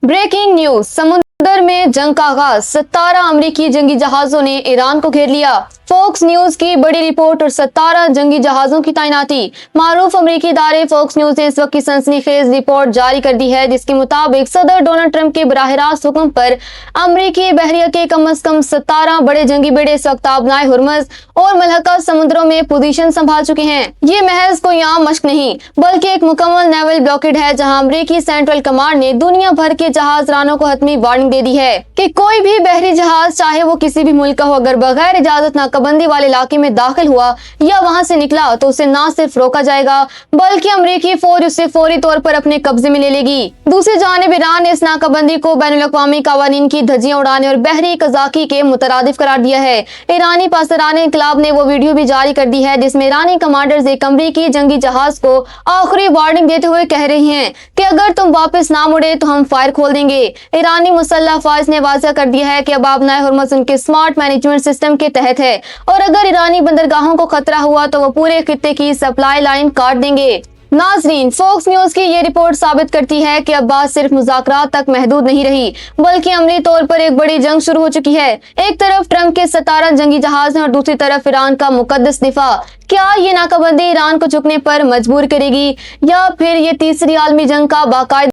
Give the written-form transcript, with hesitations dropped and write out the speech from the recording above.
Breaking news, समुद्र में जंग का आगाज, 17 अमेरिकी जंगी जहाजों ने ईरान को घेर लिया। फॉक्स न्यूज की बड़ी रिपोर्ट और 17 जंगी जहाजों की तैनाती। मारूफ अमेरिकी इदारे फॉक्स न्यूज ने इस वक्त की सनसनीखेज रिपोर्ट जारी कर दी है, जिसके मुताबिक सदर डोनाल्ड ट्रंप के बराह रास्त हुक्म पर अमेरिकी बहरिया के कम अज कम 17 बड़े जंगी बेड़े इस वक्त आबनाए हुर्मुज़ और मलहका समुद्रों में पोजीशन संभाल चुके हैं। ये महज कोई आम मश्क नहीं, बल्कि एक मुकम्मल नेवल ब्लॉकेड है, जहां अमेरिकी सेंट्रल कमांड ने दुनिया भर के जहाज रानों को हतमी वार्निंग दे दी है कि कोई भी बहरी जहाज, चाहे वो किसी भी मुल्क का हो, अगर बगैर इजाजत नाकाबंदी वाले इलाके में दाखिल हुआ या वहां से निकला तो उसे न सिर्फ रोका जाएगा, बल्कि अमेरिकी फौज उसे फौरी तौर पर अपने कब्जे में ले लेगी। दूसरी जानिब ईरान ने इस नाकाबंदी को बैनुल-अक़वामी कवानीन की धज्जियां उड़ाने और बहरी कज़ाकी के मुतरादिफ करार दिया है। ईरानी पासदारान इनकलाब ने वो वीडियो भी जारी कर दी है, जिसमें ईरानी कमांडर्स एक अमेरिकी जंगी जहाज को आखिरी वार्निंग देते हुए कह रही हैं कि अगर तुम वापस ना मुड़े तो हम फायर खोल देंगे। ईरानी मुसल्लह फौज ने वाज़ह कर दिया है कि अब आबनाए हुर्मुज़ उनके स्मार्ट मैनेजमेंट सिस्टम के तहत है, और अगर ईरानी बंदरगाहों को खतरा हुआ तो वो पूरे खित्ते की सप्लाई लाइन काट देंगे। नाज़रीन, फॉक्स न्यूज की ये रिपोर्ट साबित करती है कि अब बात सिर्फ मुज़ाकरात तक महदूद नहीं रही, बल्कि अमली तौर पर एक बड़ी जंग शुरू हो चुकी है। एक तरफ ट्रंप के 17 जंगी जहाज हैं और दूसरी तरफ ईरान का मुकद्दस दिफा। क्या ये नाकाबंदी ईरान को झुकने पर मजबूर करेगी, या फिर ये तीसरी आलमी जंग का बाकायदा